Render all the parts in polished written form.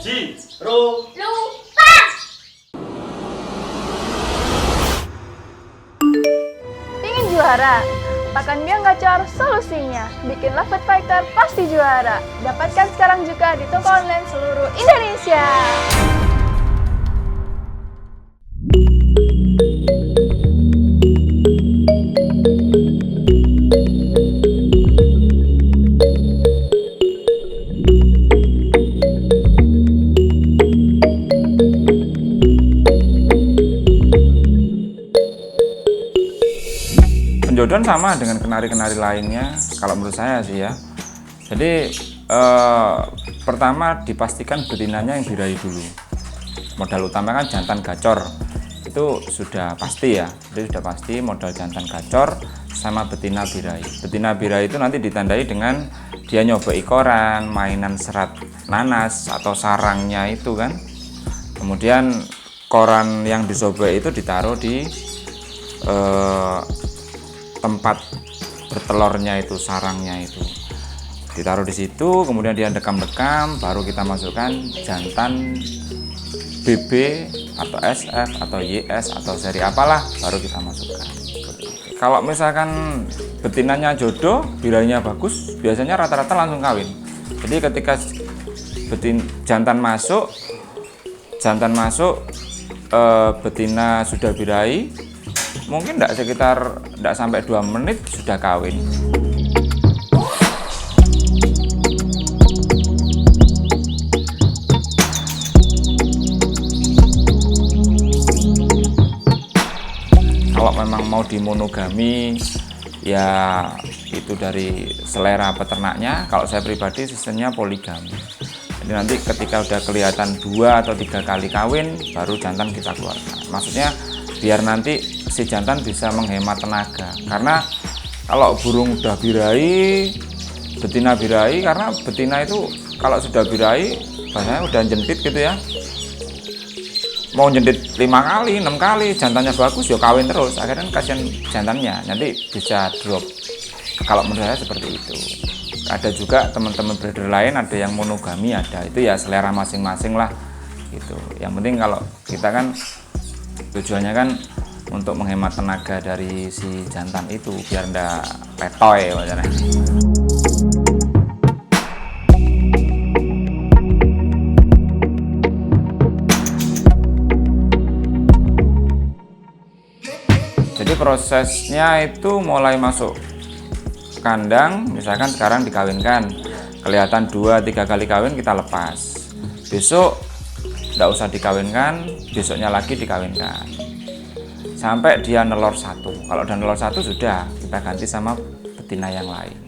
Lupa. Ingin juara? Pakan Biang Gacor solusinya. Bikinlah food fighter pasti juara. Dapatkan sekarang juga di toko online seluruh Indonesia. Penjodohan sama dengan kenari-kenari lainnya, kalau menurut saya sih ya. Jadi pertama dipastikan betinanya yang birahi dulu. Modal utama kan jantan gacor, itu sudah pasti ya. Jadi sudah pasti modal jantan gacor sama betina birahi. Betina birahi itu nanti ditandai dengan dia nyoba koran, mainan serat nanas atau sarangnya itu kan. Kemudian koran yang disobek itu ditaruh di tempat bertelurnya itu, sarangnya itu ditaruh di situ, kemudian dia dekam-dekam, baru kita masukkan jantan BB atau SF atau YS atau seri apalah, baru kita masukkan. Kalau misalkan betinanya jodoh, birahinya bagus, biasanya rata-rata langsung kawin. Jadi ketika jantan masuk, betina sudah birahi, mungkin tidak sampai 2 menit sudah kawin. Kalau memang mau dimonogami, ya itu dari selera peternaknya. Kalau saya pribadi sistemnya poligami. Jadi nanti ketika udah kelihatan 2 atau 3 kali kawin, baru jantan kita keluarkan. Maksudnya biar nanti si jantan bisa menghemat tenaga, karena kalau burung udah birahi, betina birahi, karena betina itu kalau sudah birahi biasanya udah jentit gitu ya, mau jentit 5 kali 6 kali, jantannya bagus ya kawin terus, akhirnya kasihan jantannya nanti bisa drop. Kalau menurut saya seperti itu. Ada juga teman-teman breeder lain ada yang monogami, ada, itu ya selera masing-masing lah gitu. Yang penting kalau kita kan tujuannya kan untuk menghemat tenaga dari si jantan itu biar ndak letoy macamnya. Jadi prosesnya itu mulai masuk kandang, misalkan sekarang dikawinkan, kelihatan 2-3 kali kawin kita lepas. Besok nggak usah dikawinkan, besoknya lagi dikawinkan sampai dia nelor 1. Kalau udah nelor 1 sudah kita ganti sama betina yang lain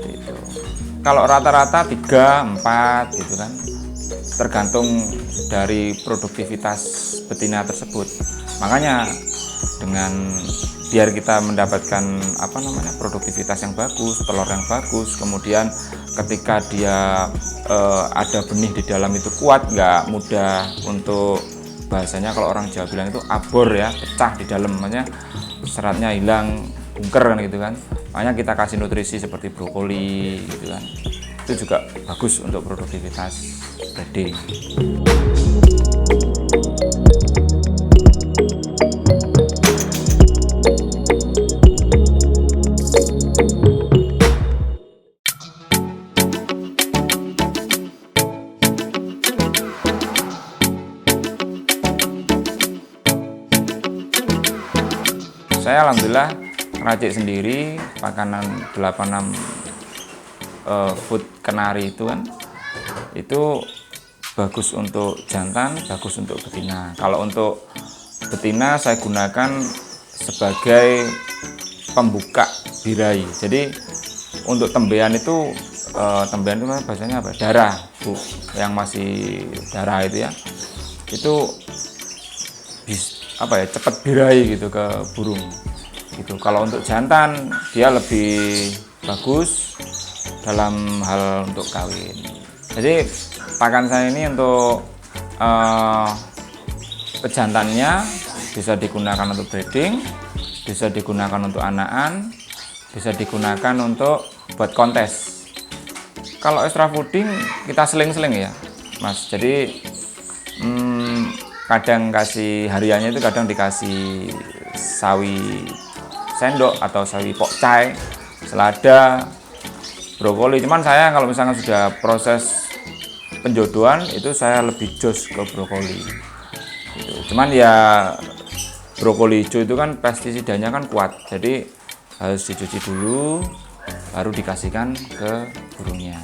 gitu. Kalau rata-rata 3-4 gitu kan, tergantung dari produktivitas betina tersebut. Makanya dengan biar kita mendapatkan produktivitas yang bagus, telur yang bagus, kemudian ketika dia ada benih di dalam itu kuat, nggak mudah untuk, bahasanya kalau orang Jawa bilang itu abor ya, pecah di dalam, makanya seratnya hilang, bungker kan gitu kan. Makanya kita kasih nutrisi seperti brokoli gitu kan, itu juga bagus untuk produktivitas breeding. Saya alhamdulillah ngeracik sendiri makanan 86 food kenari itu kan, itu bagus untuk jantan, bagus untuk betina. Kalau untuk betina saya gunakan sebagai pembuka birahi. Jadi untuk tembean itu bahasanya apa? Darah, Bu, yang masih darah itu ya. Itu cepat birahi gitu ke burung gitu. Kalau untuk jantan dia lebih bagus dalam hal untuk kawin. Jadi pakan saya ini untuk pejantannya bisa digunakan untuk breeding, bisa digunakan untuk anakan, bisa digunakan untuk buat kontes. Kalau extra fooding kita seling-seling ya, Mas. Jadi kadang kasih hariannya itu kadang dikasih sawi sendok atau sawi pokcai, selada, brokoli. Cuman saya kalau misalnya sudah proses penjodohan itu saya lebih jos ke brokoli gitu. Cuman ya brokoli hijau itu kan pestisidanya kan kuat, jadi harus dicuci dulu baru dikasihkan ke burungnya.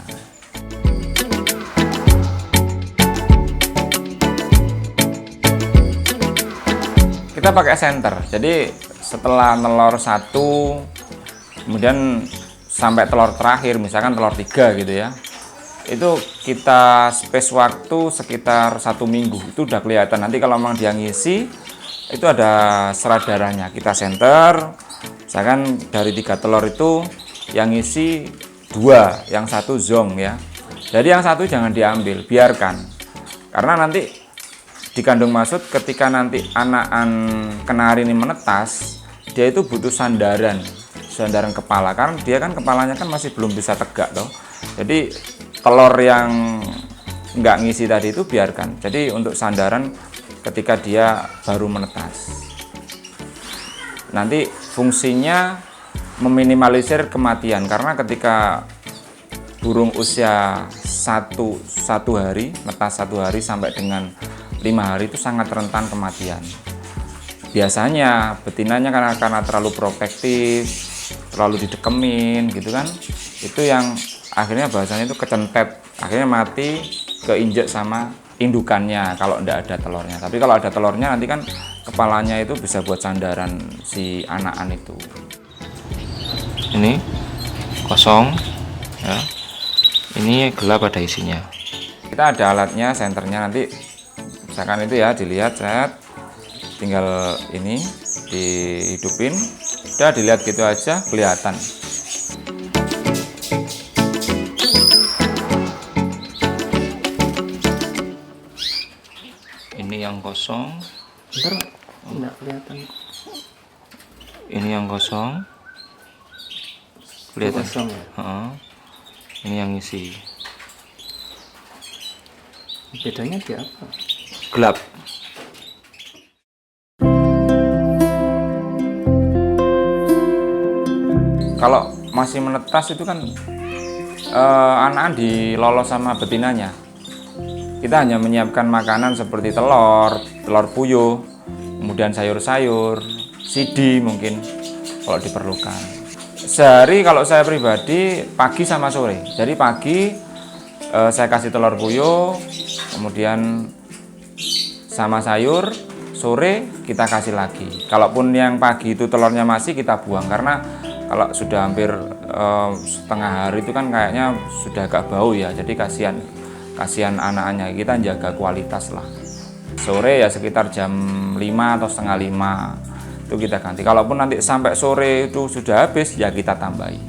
Kita pakai senter, jadi setelah telur 1 kemudian sampai telur terakhir, misalkan telur 3 gitu ya, itu kita space waktu sekitar 1 minggu. Itu udah kelihatan nanti kalau memang dia ngisi itu ada serat darahnya. Kita senter, misalkan dari 3 telur itu yang ngisi 2, yang 1 zong ya. Jadi yang 1 jangan diambil, biarkan, karena nanti di kandung maksud ketika nanti anakan kenari ini menetas, dia itu butuh sandaran kepala, karena dia kan kepalanya kan masih belum bisa tegak toh. Jadi telur yang nggak ngisi tadi itu biarkan, jadi untuk sandaran ketika dia baru menetas. Nanti fungsinya meminimalisir kematian, karena ketika burung usia satu hari, netas 1 hari sampai dengan 5 hari itu sangat rentan kematian. Biasanya betinanya karena terlalu protektif, terlalu didekemin gitu kan, itu yang akhirnya bahasanya itu kecentet, akhirnya mati, keinjek sama indukannya kalau tidak ada telurnya. Tapi kalau ada telurnya nanti kan kepalanya itu bisa buat sandaran si anakan itu. Ini kosong ya, ini gelap ada isinya. Kita ada alatnya, senternya, nanti misalkan itu ya dilihat, set, tinggal ini dihidupin, udah dilihat gitu aja kelihatan. Ini yang kosong, Bentar, enggak kelihatan. ini yang kosong, kelihatan. Kosong ya? Heeh. Ini yang isi, Bedanya di apa? gelap. Kalau masih menetas itu kan anakan dilolos sama betinanya. Kita hanya menyiapkan makanan seperti telur puyuh, kemudian sayur-sayur, sidi mungkin kalau diperlukan. Sehari kalau saya pribadi pagi sama sore. Jadi pagi saya kasih telur puyuh, kemudian sama sayur, sore kita kasih lagi. Kalaupun yang pagi itu telurnya masih, kita buang, karena kalau sudah hampir setengah hari itu kan kayaknya sudah agak bau ya. Jadi kasihan anak-anaknya, kita jaga kualitas lah. Sore ya sekitar jam 5 atau setengah 5 itu kita ganti. Kalaupun nanti sampai sore itu sudah habis, ya kita tambahi.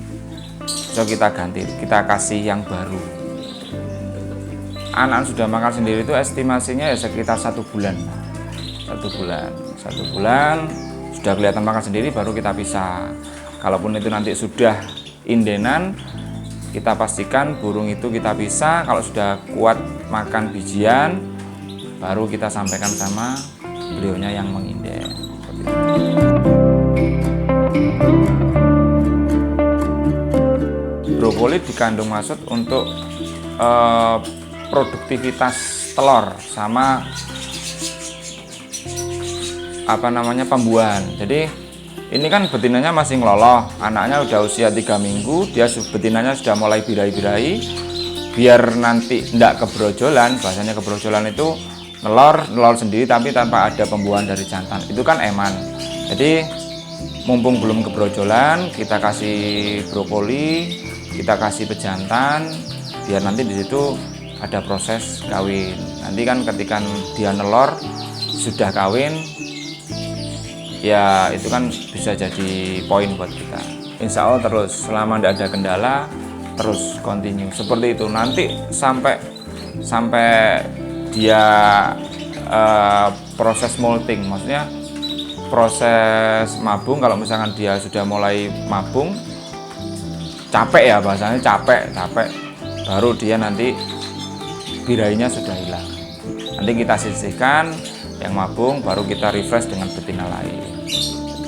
So kita ganti, kita kasih yang baru. Anak sudah makan sendiri itu estimasinya ya sekitar 1 bulan. 1 bulan sudah kelihatan makan sendiri, baru kita pisah. Kalaupun itu nanti sudah indenan, kita pastikan burung itu kita pisah. Kalau sudah kuat makan bijian, baru kita sampaikan sama beliaunya yang menginden. Brokoli dikandung maksud untuk produktivitas telur sama pembuahan. Jadi ini kan betinanya masih ngeloloh, anaknya udah usia 3 minggu, dia betinanya sudah mulai birahi-birahi. Biar nanti tidak kebrojolan, bahasanya kebrojolan itu nelor sendiri tapi tanpa ada pembuahan dari jantan, itu kan eman. Jadi mumpung belum kebrojolan, kita kasih brokoli, kita kasih pejantan, biar nanti di situ ada proses kawin. Nanti kan ketika dia nelor sudah kawin, ya itu kan bisa jadi poin buat kita. Insya Allah terus selama tidak ada kendala, terus continue seperti itu. Nanti sampai dia proses molting, maksudnya proses mabung. Kalau misalkan dia sudah mulai mabung, capek ya bahasanya, capek baru dia nanti birainya sudah hilang. Nanti kita sisihkan yang mabung, baru kita refresh dengan betina lain.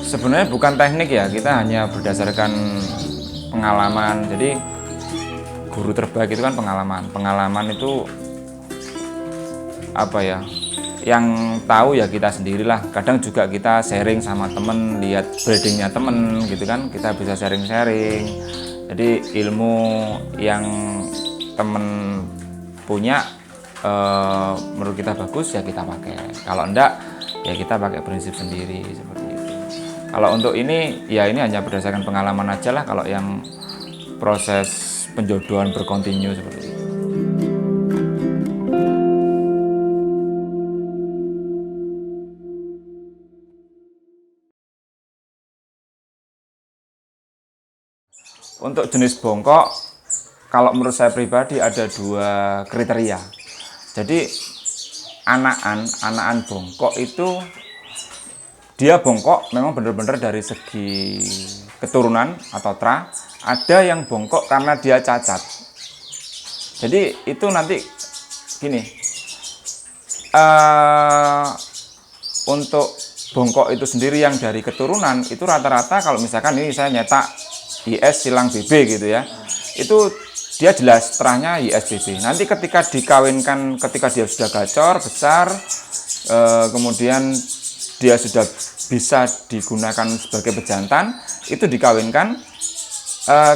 Sebenarnya bukan teknik ya, kita hanya berdasarkan pengalaman. Jadi guru terbaik itu kan pengalaman. Pengalaman itu apa ya? Yang tahu ya kita sendirilah. Kadang juga kita sharing sama temen, lihat breedingnya temen gitu kan, kita bisa sharing-sharing. Jadi ilmu yang temen punya menurut kita bagus ya kita pakai. Kalau enggak ya kita pakai prinsip sendiri seperti itu. Kalau untuk ini ya ini hanya berdasarkan pengalaman aja lah. Kalau yang proses penjodohan berkontinu seperti itu. Untuk jenis bongkok, kalau menurut saya pribadi ada 2 kriteria. Jadi anakan bongkok itu dia bongkok memang benar-benar dari segi keturunan atau tra. Ada yang bongkok karena dia cacat. Jadi itu nanti gini, untuk bongkok itu sendiri yang dari keturunan itu rata-rata kalau misalkan ini saya nyetak IS silang BB gitu ya, itu dia jelas terahnya IS BB. Nanti ketika dikawinkan, ketika dia sudah gacor besar, kemudian dia sudah bisa digunakan sebagai pejantan, itu dikawinkan,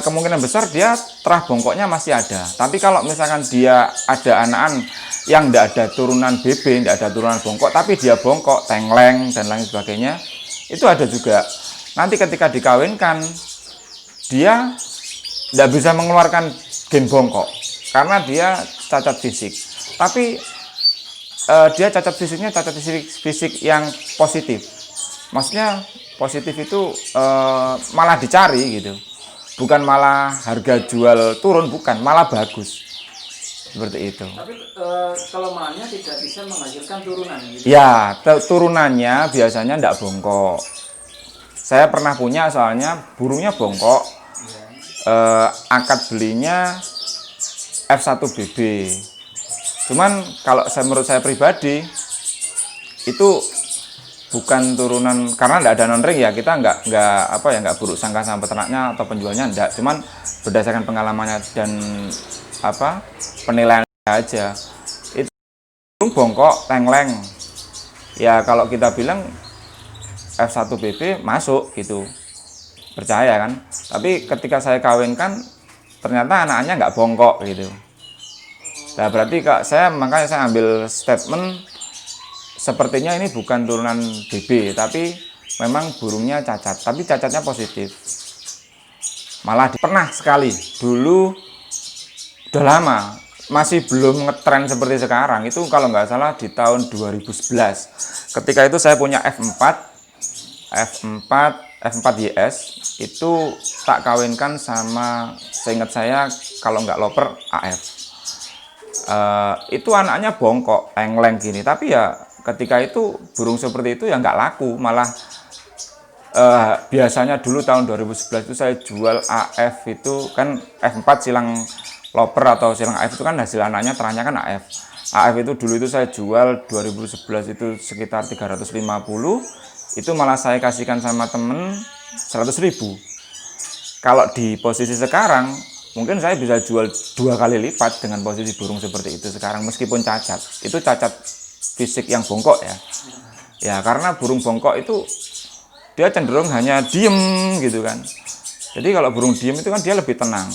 kemungkinan besar dia terah bongkoknya masih ada. Tapi kalau misalkan dia ada anakan yang tidak ada turunan BB, tidak ada turunan bongkok, tapi dia bongkok, tengleng dan lain sebagainya, itu ada juga. Nanti ketika dikawinkan, dia tidak bisa mengeluarkan gen bongkok karena dia cacat fisik. Tapi dia cacat fisiknya cacat fisik yang positif. Maksudnya positif itu malah dicari gitu. Bukan malah harga jual turun, bukan, malah bagus. Seperti itu. Tapi kalau malahnya tidak bisa menghasilkan turunan gitu. Ya, turunannya biasanya tidak bongkok. Saya pernah punya soalnya burungnya bongkok. Akad belinya F1BB. Cuman kalau menurut saya pribadi itu bukan turunan, karena tidak ada non-ring ya, kita nggak buruk sangka sama peternaknya atau penjualnya enggak, cuman berdasarkan pengalamannya dan penilaian aja. Itu burung bongkok tengleng. Ya kalau kita bilang F1BB masuk gitu. Percaya kan, tapi ketika saya kawinkan ternyata anaknya nggak bongkok gitu. Nah berarti makanya saya ambil statement sepertinya ini bukan turunan BB, tapi memang burungnya cacat, tapi cacatnya positif. Malah pernah sekali dulu, udah lama, masih belum ngetren seperti sekarang. Itu kalau nggak salah di tahun 2011. Ketika itu saya punya F4YS itu tak kawinkan sama, seingat saya kalau nggak loper AF. Itu anaknya bongkok, tengleng gini. Tapi ya ketika itu burung seperti itu ya nggak laku, malah biasanya dulu tahun 2011 itu saya jual AF itu kan F4 silang loper atau silang AF itu kan hasil anaknya terahnya kan AF. AF itu dulu itu saya jual 2011 itu sekitar 350. Itu malah saya kasihkan sama temen 100.000. Kalau di posisi sekarang mungkin saya bisa jual 2 kali lipat dengan posisi burung seperti itu sekarang, meskipun cacat. Itu cacat fisik yang bongkok ya. Ya karena burung bongkok itu dia cenderung hanya diem gitu kan. Jadi kalau burung diem itu kan dia lebih tenang.